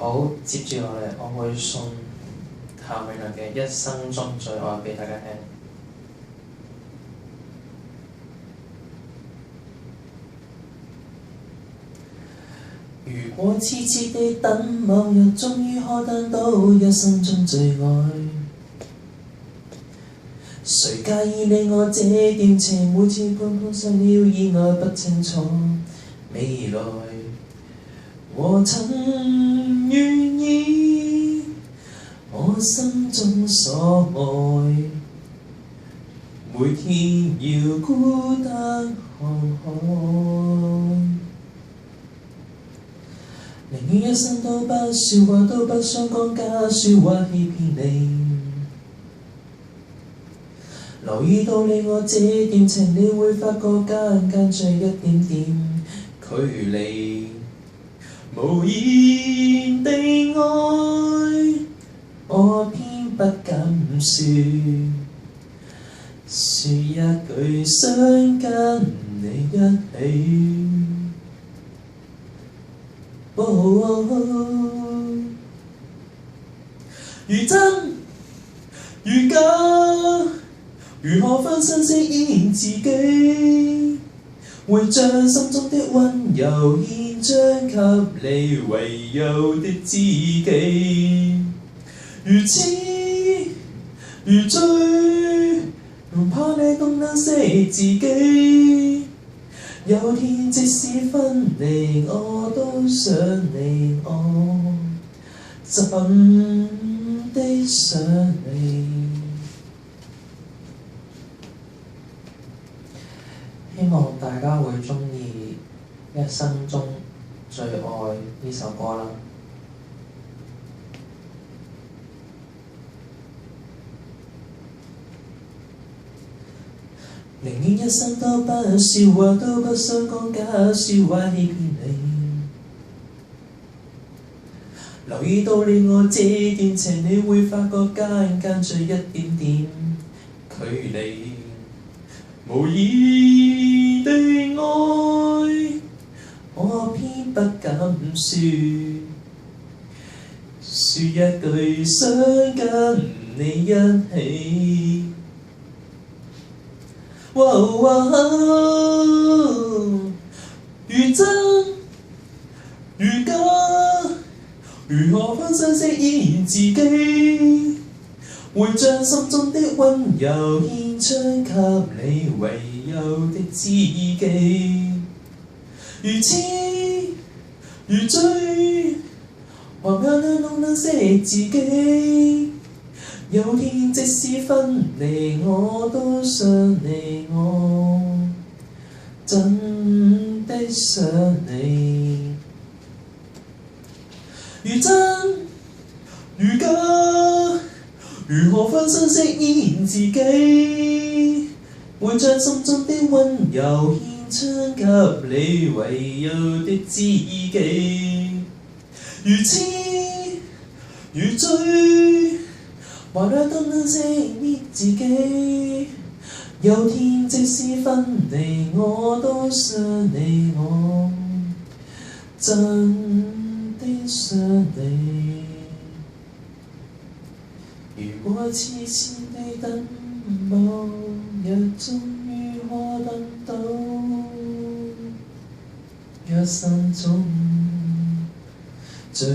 好，接住落嚟，我會送譚詠麟嘅《一生中最愛》俾大家聽。如果痴痴地等某日，終於可等到一生中最愛，誰介意你我這段情？每次碰碰上了意外，不清楚未來。我曾願意，我心中所愛，每天要孤單看海。寧願一生都不說話，都不想講假説話欺騙你。留意到你我這段情，你會發覺間著一點點距離。無言地愛，我偏不敢説一句想跟你一起。如真如假，如何分身飾演自己？會將心中的溫柔獻將給你唯有的知己。如痴如醉，唔怕你懂得惜自己。有天即使分離，我都想你，我真的想你。希望大家會鍾意《一生中最愛》呢首歌啦。寧願一生都不說話，都不想講假説話欺騙你。留意到你我這段情，你會發覺間著一點點距離。無意地愛，我偏不敢説一句想跟你一起。如真如假，如何分身飾演自己？會將心中的溫柔獻將給你唯有的知己。如痴如醉，還怕你懂得惜自己。有天即使分離，我都想你，我真的想你。如真如假，如何分身飾演自己？會將心中的溫柔獻將給你唯有的知己。如痴如醉，還怕懂得惜自己。有天即使分離，我都想你，我真的想你。如果痴痴地等某日，終於可等到一生中最